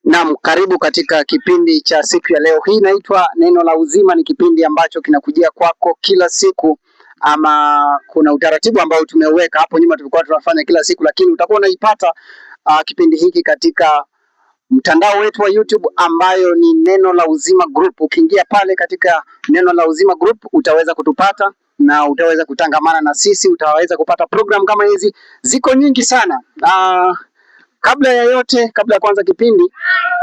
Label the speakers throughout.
Speaker 1: Naam, karibu katika kipindi cha siku ya leo. Hii inaitwa Neno la Uzima, ni kipindi ambacho kinakujia kwako kila siku, ama kuna utaratibu ambao tumeuweka hapo nyuma tulikuwa tunafanya kila siku, lakini utakuwa unaipata kipindi hiki katika mtandao wetu wa YouTube ambayo ni Neno la Uzima Group. Ukiingia pale katika Neno la Uzima Group utaweza kutupata na utaweza kutangamana na sisi, utaweza kupata program kama hizi, ziko nyingi sana. Kabla ya yote, kabla ya kuanza kipindi,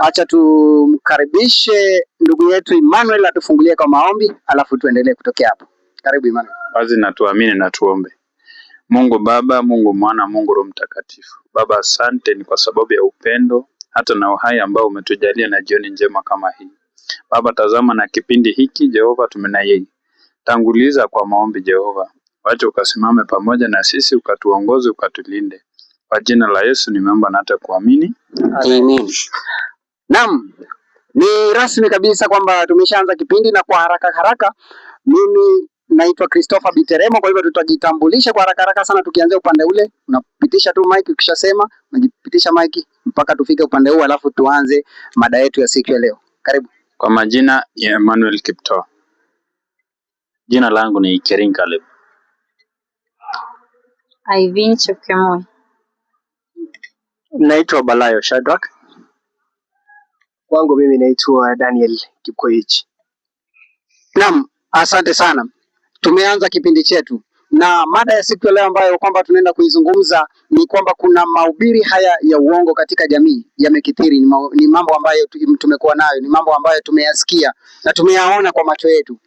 Speaker 1: acha tumkaribishe ndugu yetu Emmanuel atufungulie kwa maombi, alafu tuendelee kutokea hapo. Karibu Emmanuel.
Speaker 2: Basi natuamini na tuombe. Mungu Baba, Mungu Mwana, Mungu Roho Mtakatifu. Baba, asante ni kwa sababu ya upendo hata na uhai ambao umetujalia na jioni njema kama hii. Baba, tazama na kipindi hiki Jehova tumenayei. Tanguliza kwa maombi Jehova. Wacha ukasimame pamoja na sisi, ukatuongoze, ukatulinde. Kwa jina la Yesu nimeomba na hata kuamini.
Speaker 1: Amen. Naam, ni rasmi kabisa kwamba tumeshaanza kipindi, na kwa haraka mimi naitwa Christopher Biteremo, kwa hivyo tutajitambulisha kwa haraka sana tukianzia upande ule. Unapitisha tu mic, ukishasema unajipitisha mic mpaka tufike upande huu, alafu tuanze mada yetu ya siku ya leo. Karibu.
Speaker 2: Kwa majina ya Emmanuel Kipto.
Speaker 3: Jina langu ni Kering Caleb.
Speaker 4: Irene Chepkemoi.
Speaker 5: Naitwa Balayo Shadrack.
Speaker 6: Wangu mimi naitwa Daniel Kipkoech.
Speaker 1: Naam, asante sana. Tumeanza kipindi chetu na mada ya siku ya leo ambayo kwamba tunaenda kuizungumza ni kwamba kuna mahubiri haya ya uongo katika jamii yamekithiri. Ni mambo ambayo tumekuwa nayo, ni mambo ambayo tumeyasikia na tumeyaona kwa macho yetu,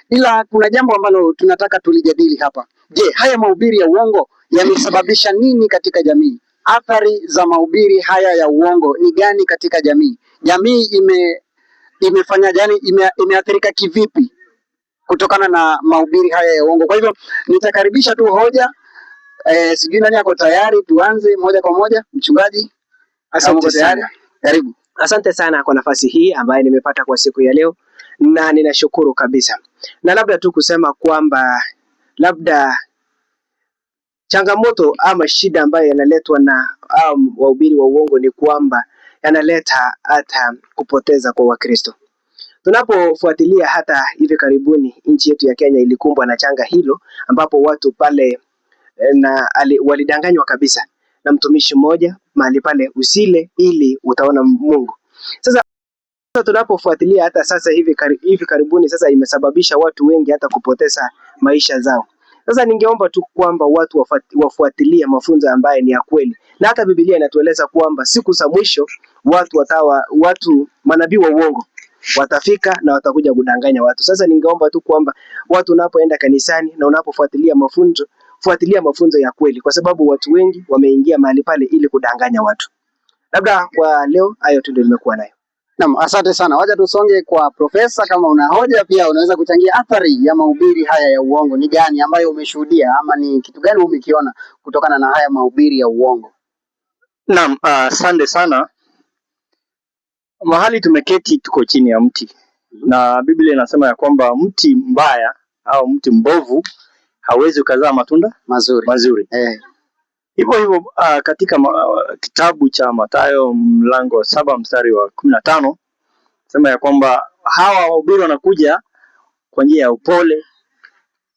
Speaker 1: ila kuna jambo ambalo tunataka tulijadili hapa. Je, haya mahubiri ya uongo yamesababisha nini katika jamii? Athari za mahubiri haya ya uongo ni gani katika jamii? Jamii imefanya gani, imeathirika kivipi kutokana na mahubiri haya ya uongo? Kwa hivyo nitakaribisha tu hoja. Sijui nani ako tayari, tuanze moja kwa moja. Mchungaji,
Speaker 6: asante sana.
Speaker 1: Karibu.
Speaker 6: Asante sana kwa nafasi hii ambayo nimepata kwa siku ya leo, na ninashukuru kabisa. Na labda tu kusema kwamba labda changamoto ama shida ambayo yanaletwa na wahubiri wa uongo ni kwamba yanaleta hata kupoteza kwa Wakristo. Tunapofuatilia hata hivi karibuni nchi yetu ya Kenya ilikumbwa na janga hilo, ambapo watu pale walidanganywa kabisa na mtumishi mmoja mahali pale, usile ili utaona Mungu. Sasa tunapofuatilia hata sasa hivi karibuni sasa imesababisha watu wengi hata kupoteza maisha zao. Sasa ningeomba tu kwamba watu wafuatilie mafunzo ambaye ni ya kweli, na hata Biblia inatueleza kwamba siku za mwisho watu manabii wa uongo watafika na watakuja kudanganya watu. Sasa ningeomba tu kwamba watu unapoenda kanisani na unapofuatilia mafunzo, fuatilia mafunzo ya kweli, kwa sababu watu wengi wameingia mahali pale ili kudanganya watu. Labda kwa leo hayo tu ndio nimekuwa nayo.
Speaker 1: Naam, asante sana. Wacha tusonge kwa profesa. Kama una hoja pia unaweza kuchangia. Athari ya mahubiri haya ya uongo ni gani ambayo umeshuhudia, ama ni kitu gani umekiona kutokana na haya mahubiri ya uongo?
Speaker 5: Naam, asante sana. Mahali tumeketi tuko chini ya mti, na Biblia inasema ya kwamba mti mbaya au mti mbovu hawezi ukazaa matunda mazuri. Hivyo katika kitabu cha Mathayo mlango wa 7 mstari wa 15 sema ya kwamba hawa wahubiri wanakuja kwa njia ya upole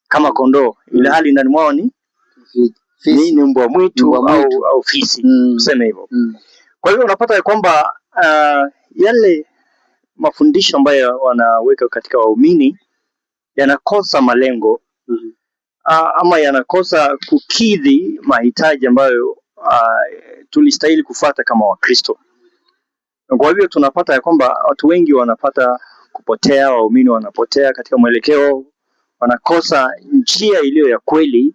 Speaker 5: kama kondoo, ila hali ndani mwao ni mbwa mwitu au fisi, tuseme hivyo. Kwa hivyo unapata ya kwamba yale mafundisho ambayo wanaweka katika waumini yanakosa malengo, ama yanakosa kukidhi mahitaji ambayo tulistahili kufuata kama Wakristo. Kwa hivyo tunapata ya kwamba watu wengi wanapata kupotea, waumini wanapotea katika mwelekeo, wanakosa njia iliyo ya kweli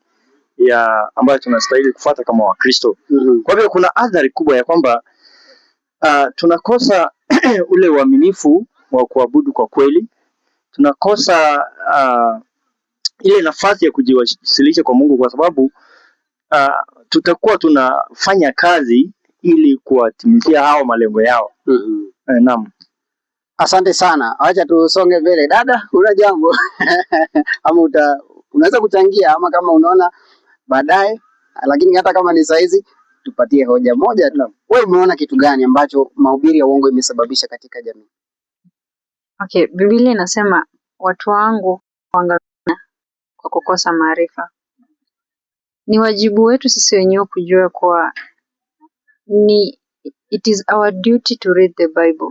Speaker 5: ya ambayo tunastahili kufuata kama Wakristo. Kwa hivyo kuna athari kubwa ya kwamba tunakosa ule uaminifu wa kuabudu kwa kweli, tunakosa ile nafasi ya kujiwasilisha kwa Mungu, kwa sababu tutakuwa tunafanya kazi ili kuwatimizia hao malengo yao. Naam.
Speaker 1: Asante sana. Acha tusonge mbele. Dada, una jambo? Ama unaweza kuchangia, ama kama unaona baadaye, lakini hata kama ni saizi tupatie hoja moja tu. Wewe umeona kitu gani ambacho mahubiri ya uongo imesababisha katika jamii?
Speaker 4: Okay, Biblia inasema watu wangu huangamia kwa kukosa maarifa. Ni wajibu wetu sisi wenyewe kujua kuwa it is our duty to read the Bible.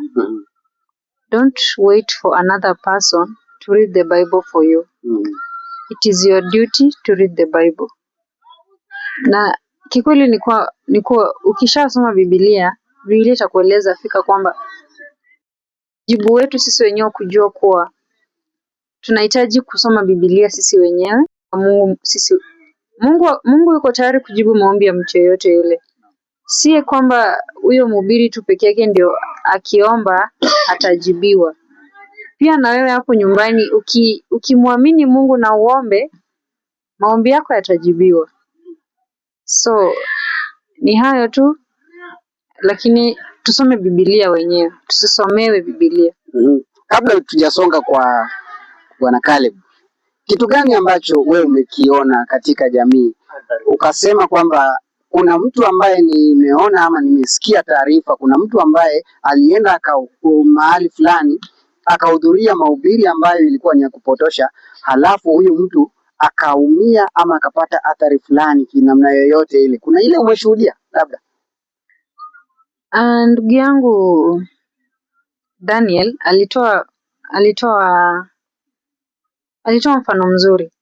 Speaker 4: Don't wait for another person to read the Bible for you. It is your duty to read the Bible. Na kikweli ni kuwa ukishasoma Biblia itakueleza fika kwamba jibu wetu sisi wenyewe kujua kuwa tunahitaji kusoma Biblia sisi wenyewe. Mungu yuko tayari kujibu maombi ya mtu yeyote yule. Si kwamba huyo mhubiri tu peke yake ndio akiomba atajibiwa. Pia na wewe hapo nyumbani ukimwamini Mungu na uombe, maombi yako yatajibiwa. So ni hayo tu, lakini tusome Biblia wenyewe, tusisomewe Biblia.
Speaker 1: Kabla tujasonga kwa Bwana Caleb, kitu gani ambacho wewe umekiona katika jamii ukasema kwamba kuna mtu ambaye nimeona ama nimesikia taarifa, kuna mtu ambaye alienda mahali fulani akahudhuria mahubiri ambayo ilikuwa ni ya kupotosha, halafu huyu mtu akaumia ama akapata athari fulani kinamna yoyote ile? Kuna ile umeshuhudia labda?
Speaker 4: Ndugu yangu Daniel alitoa mfano mzuri,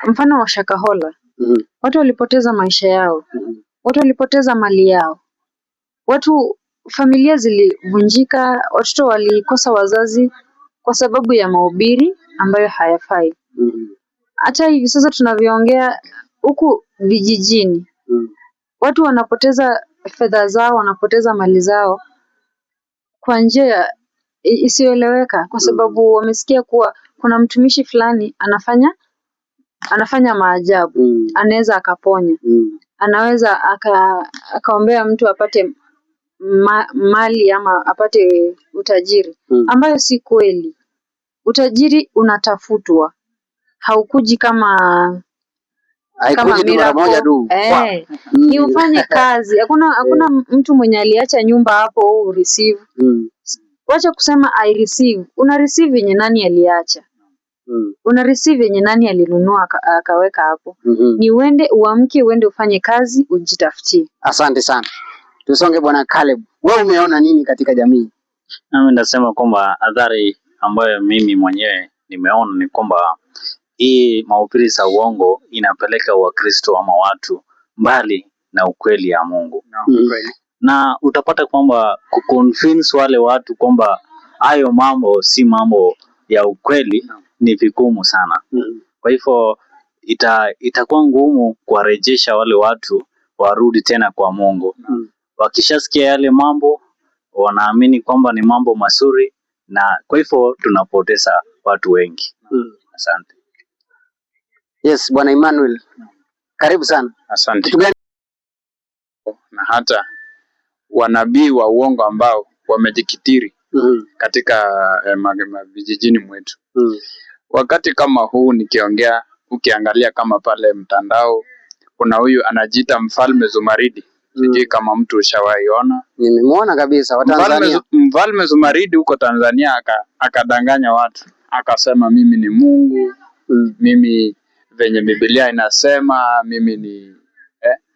Speaker 4: mfano wa Shakahola. Watu walipoteza maisha yao, watu walipoteza mali yao, familia zilivunjika, watoto walikosa wazazi kwa sababu ya mahubiri ambayo hayafai. Hata hivi sasa tunavyoongea huku vijijini, watu wanapoteza fedha zao, wanapoteza mali zao kwa njia isiyoeleweka, kwa sababu wamesikia kuwa kuna mtumishi fulani anafanya maajabu, anaweza akaponya, anaweza akaombea mtu apate mali ama apate utajiri, ambayo si kweli. Utajiri unatafutwa, haukuji kama miracle. Ni ufanye kazi. Hakuna mtu mwenye aliacha nyumba hapo receive. Wacha kusema I receive. Una receive yenye nani aliacha. Una receive yenye nani alinunua akaweka hapo. Ni uamke uende ufanye kazi, ujitafutie.
Speaker 1: Asante sana. Tusonge Bwana Caleb. Wewe umeona nini katika jamii?
Speaker 3: Nami nasema kwamba adhari ambayo mimi mwenyewe nimeona ni kwamba hii mahubiri za uongo inapeleka Wakristo ama watu mbali na ukweli ya Mungu. Na utapata kwamba kuconvince wale watu kwamba hayo mambo si mambo ya ukweli ni vigumu sana. Kwa hivyo itakuwa ngumu kuwarejesha wale watu warudi tena kwa Mungu. Wakishasikia yale mambo wanaamini kwamba ni mambo mazuri, na kwa hivyo tunapoteza watu wengi. Asante.
Speaker 1: Yes, Bwana Emmanuel. Karibu sana.
Speaker 2: Asante. Na hata wanabii wa uongo ambao wamejikitiri katika vijijini mwetu. Wakati kama huu ukiangalia kama pale mtandao, kuna huyu anajiita Mfalme Zumaridi. Sijui kama mtu ushawaiona.
Speaker 1: Nimemuona kabisa wa Tanzania.
Speaker 2: Mfalme Zumaridi huko Tanzania akadanganya watu. Akasema mimi ni Mungu. Mimi venye Biblia inasema mimi ni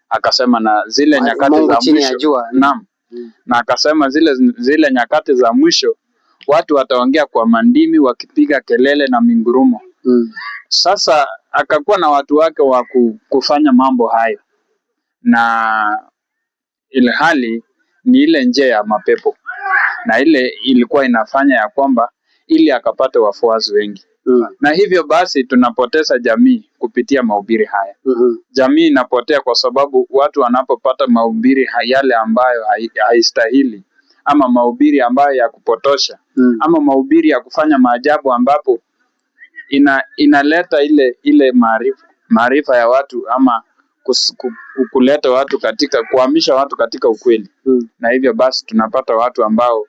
Speaker 2: akasema na zile nyakati za mwisho. Naam. Na akasema zile nyakati za mwisho watu wataongea kwa mandimi wakipiga kelele na mingurumo. Sasa akakuwa na watu wake wa kufanya mambo hayo, na ile hali ni ile njia ya mapepo, na ile ilikuwa inafanya ya kwamba ili akapata wafuasi wengi. Na hivyo basi tunapoteza jamii kupitia mahubiri haya. Jamii inapotea kwa sababu watu wanapopata mahubiri yale ambayo haistahili, ama mahubiri ambayo ya kupotosha, ama mahubiri ya kufanya maajabu ambapo inaleta ile maarifa ya watu, ama kuleta watu kuhamisha watu katika ukweli. Na hivyo basi tunapata watu ambao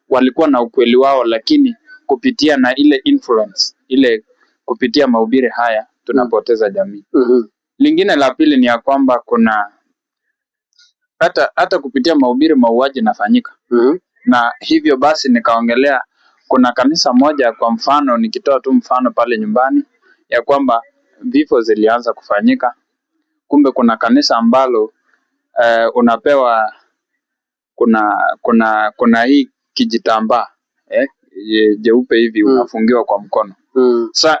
Speaker 2: walikuwa na ukweli wao, lakini kupitia na ile influence kupitia mahubiri haya tunapoteza jamii. Lingine la pili ni ya kwamba hata kupitia mahubiri mauaji nafanyika. Na hivyo basi nikaongelea kuna kanisa moja, kwa mfano nikitoa tu mfano pale nyumbani, ya kwamba vifo zilianza kufanyika. Kumbe kuna kanisa ambalo unapewa kuna hii kijitambaa jeupe hivi unafungiwa kwa mkono. Sasa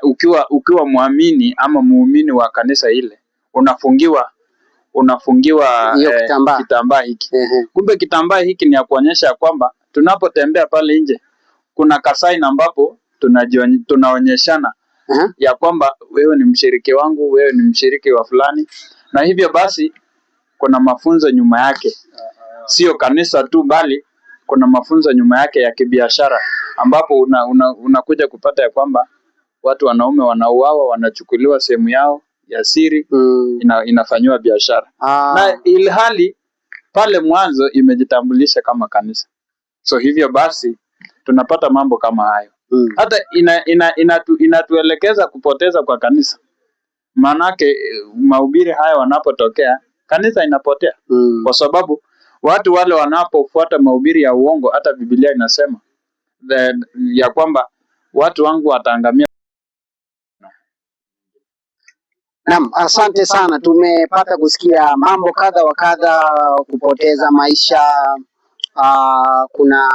Speaker 2: ukiwa muamini ama muumini wa kanisa ile unafungiwa kitambaa hiki. Kumbe kitambaa hiki ni ya kuonyesha kwamba tunapotembea pale nje kuna kasaini ambapo tunaonyeshana ya kwamba wewe ni mshiriki wangu, wewe ni mshiriki wa fulani. Na hivyo basi kuna mafunzo nyuma yake, sio kanisa tu, bali kuna mafunzo nyuma yake ya kibiashara, ambapo unakuja kupata ya kwamba watu wanaume wanauawa, wanachukuliwa sehemu yao ya siri, inafanywa biashara. Na ilhali pale mwanzo imejitambulisha kama kanisa. So hivyo basi tunapata mambo kama hayo. Hata inatuelekeza kupoteza kwa kanisa. Manake mahubiri haya wanapotokea, kanisa inapotea. Kwa sababu watu wale wanapofuata mahubiri ya uongo, hata Biblia inasema ya kwamba watu wangu wataangamia.
Speaker 1: Naam, asante sana. Tumepata kusikia mambo kadha wa kadha, kupoteza maisha. Kuna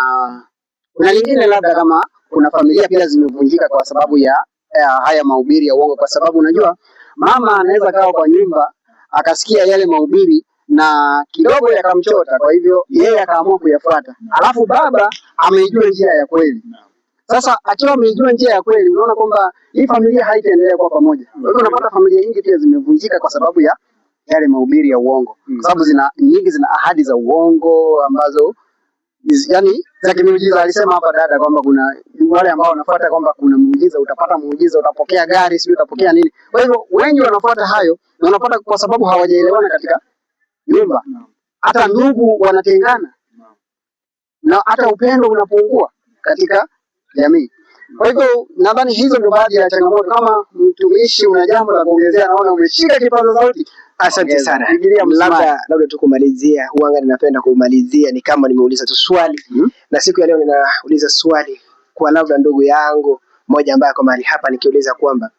Speaker 1: lingine labda kama kuna familia pia zimevunjika kwa sababu ya haya mahubiri ya uongo, kwa sababu unajua mama anaweza kaa kwa nyumba akasikia yale mahubiri na kidogo yakamchota, kwa hivyo yeye akaamua kuyafuata. Alafu baba ameijua njia ya kweli. Sasa akiwa ameijua njia ya kweli, unaona kwamba hii familia haitaendelea kwa pamoja. Kwa hivyo unapata familia nyingi pia zimevunjika kwa sababu ya yale mahubiri ya uongo. Kwa sababu nyingi zina ahadi za uongo ambazo yani za kimiujiza. Alisema hapa dada kwamba kuna wale ambao wanafuata kwamba kuna muujiza, utapata muujiza, utapokea gari, sio utapokea nini. Kwa hivyo wengi wanafuata hayo, na wanapata kwa sababu hawajaelewana katika nyumba. Hata ndugu wanatengana, na hata upendo unapungua katika jamii. Kwa hivyo nadhani hizo ndio baadhi ya changamoto. Kama mtumishi una jambo la kuongezea, naona umeshika kipaza sauti.
Speaker 6: Asante sana. Labda tu kumalizia, huanga ninapenda kumalizia ni kama nimeuliza tu swali. Na siku ya leo ninauliza swali kwa labda ndugu yangu mmoja ambaye kwa mahali hapa, nikiuliza kwamba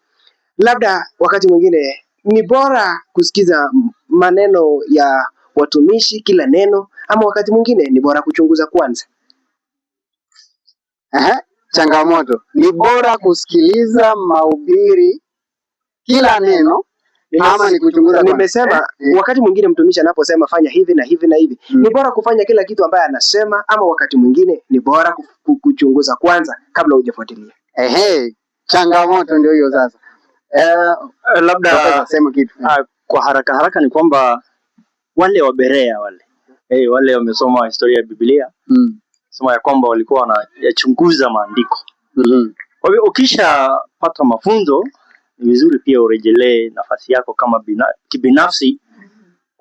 Speaker 6: labda wakati mwingine ni bora kusikiza maneno ya watumishi kila neno, ama wakati mwingine ni bora kuchunguza kwanza.
Speaker 1: Changamoto ni bora kusikiliza mahubiri kila neno ama ni kuchunguza?
Speaker 6: Nimesema wakati mwingine mtumishi anaposema fanya hivi na hivi na hivi, ni bora kufanya kila kitu ambaye anasema, ama wakati mwingine ni bora kuchunguza kwanza kabla hujafuatilia.
Speaker 1: Changamoto ndio hiyo sasa.
Speaker 5: Labda
Speaker 1: sema kitu
Speaker 5: kwa haraka ni kwamba wale wa Berea wale wamesoma historia ya Biblia, sema ya kwamba walikuwa wanayachunguza maandiko. Kwa hivyo ukishapata mafunzo, ni vizuri pia urejelee nafasi yako kama kibinafsi,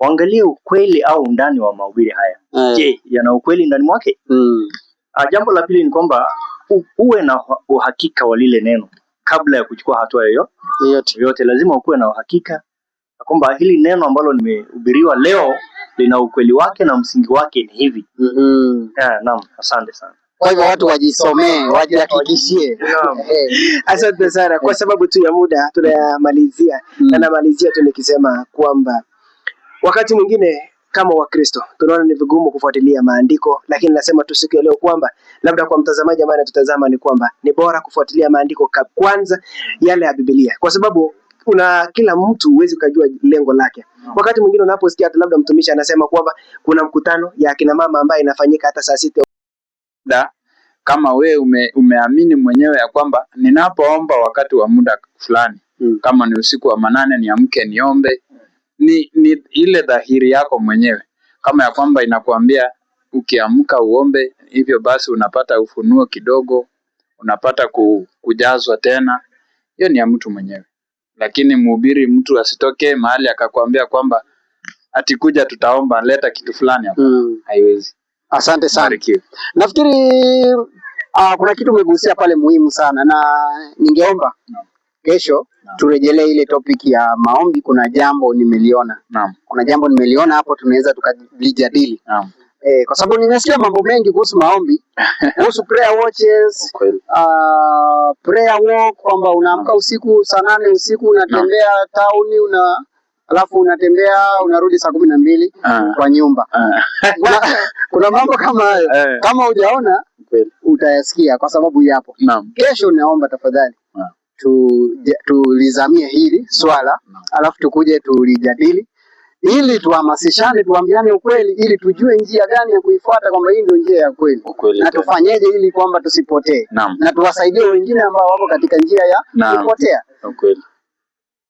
Speaker 5: uangalie ukweli au undani wa mahubiri haya. Je, yana ukweli ndani mwake? Jambo la pili ni kwamba uwe na uhakika wa lile neno kabla ya kuchukua hatua yoyote. Lazima ukuwe na uhakika kwamba hili neno ambalo nimehubiriwa leo lina ukweli wake na msingi wake ni hivi. Naam, asante sana.
Speaker 1: Kwa hivyo watu wajisomee, wajihakikishie.
Speaker 6: Asante sana. Kwa sababu tu ya muda tunayamalizia, na namalizia tu nikisema kwamba wakati mwingine kama Wakristo tunaona ni vigumu kufuatilia maandiko, lakini nasema tu siku ya leo kwamba labda kwa mtazamaji ambaye anatutazama ni kwamba ni bora kufuatilia maandiko kwanza, yale ya Biblia, kwa sababu kila mtu huwezi kujua lengo lake. Wakati mwingine unaposikia hata labda mtumishi anasema kwamba kuna mkutano ya akina mama ambaye inafanyika hata saa 6,
Speaker 2: kama we umeamini mwenyewe ya kwamba ninapoomba wakati wa muda fulani, kama ni usiku wa manane niamke niombe, ni ile dhahiri yako mwenyewe, kama ya kwamba inakuambia ukiamka uombe, hivyo basi unapata ufunuo kidogo, unapata kujazwa tena. Hiyo ni ya mtu mwenyewe. Lakini mhubiri mtu asitoke mahali akakwambia kwamba ati kuja tutaomba, leta kitu fulani hapa. Haiwezi.
Speaker 1: Asante sana. Nafikiri kuna kitu umegusia pale muhimu sana, na ningeomba kesho turejelee ile topic ya maombi. Kuna jambo nimeliona.
Speaker 2: Naam.
Speaker 1: Kuna jambo nimeliona hapo, tunaweza tukalijadili.
Speaker 2: Naam.
Speaker 1: Kwa sababu nimesikia mambo mengi kuhusu maombi, kuhusu prayer watches, prayer walk, kwamba unaamka usiku saa 8 usiku unatembea tauni, alafu unatembea unarudi saa 12 kwa nyumba. Kuna mambo kama hayo. Kama hujaona utayasikia kwa sababu yapo.
Speaker 2: Naam.
Speaker 1: Kesho naomba tafadhali tulizamie hili swala, alafu tukuje tulijadili ili tuhamasishane, tuambiane ukweli, ili tujue njia gani ya kuifuata, kwamba hii ndio njia ya kweli, na tufanyeje ili kwamba tusipotee, na tuwasaidie wengine ambao wako katika njia ya kupotea.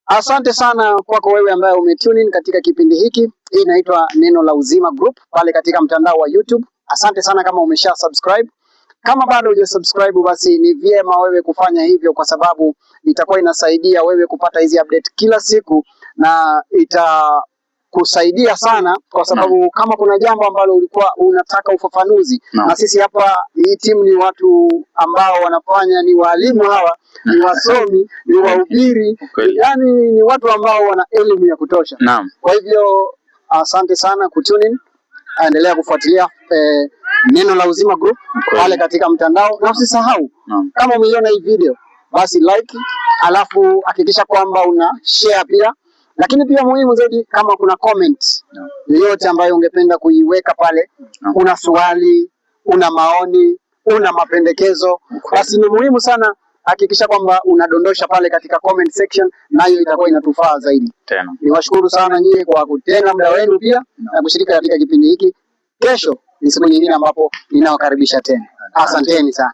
Speaker 1: Asante sana kwako wewe ambaye umetune in katika kipindi hiki. Hii inaitwa Neno la Uzima Group pale katika mtandao wa YouTube. Asante sana kama umesha subscribe. Kama bado hujasubscribe, basi ni vyema wewe kufanya hivyo, kwa sababu itakuwa inasaidia wewe kupata hizi update kila siku, na kusaidia sana, kwa sababu kama kuna jambo ambalo ulikuwa unataka ufafanuzi, na sisi hapa hii timu ni watu ambao wanafanya, ni walimu hawa, ni wasomi, ni wahubiri, yani ni watu ambao wana elimu ya kutosha. Kwa hivyo asante sana kutune in, endelea kufuatilia Neno la Uzima Group pale katika mtandao, na usisahau kama umeiona hii video basi like, alafu hakikisha kwamba una share pia. Lakini pia muhimu zaidi, kama kuna comment yoyote ambayo ungependa kuiweka pale, una swali, una maoni, una mapendekezo, basi ni muhimu sana hakikisha kwamba unadondosha pale katika comment section, nayo itakuwa inatufaa zaidi. Niwashukuru sana nyie kwa kutenga muda wenu pia na kushiriki katika kipindi hiki. Kesho ni siku nyingine ambapo ninawakaribisha tena. Asanteni sana.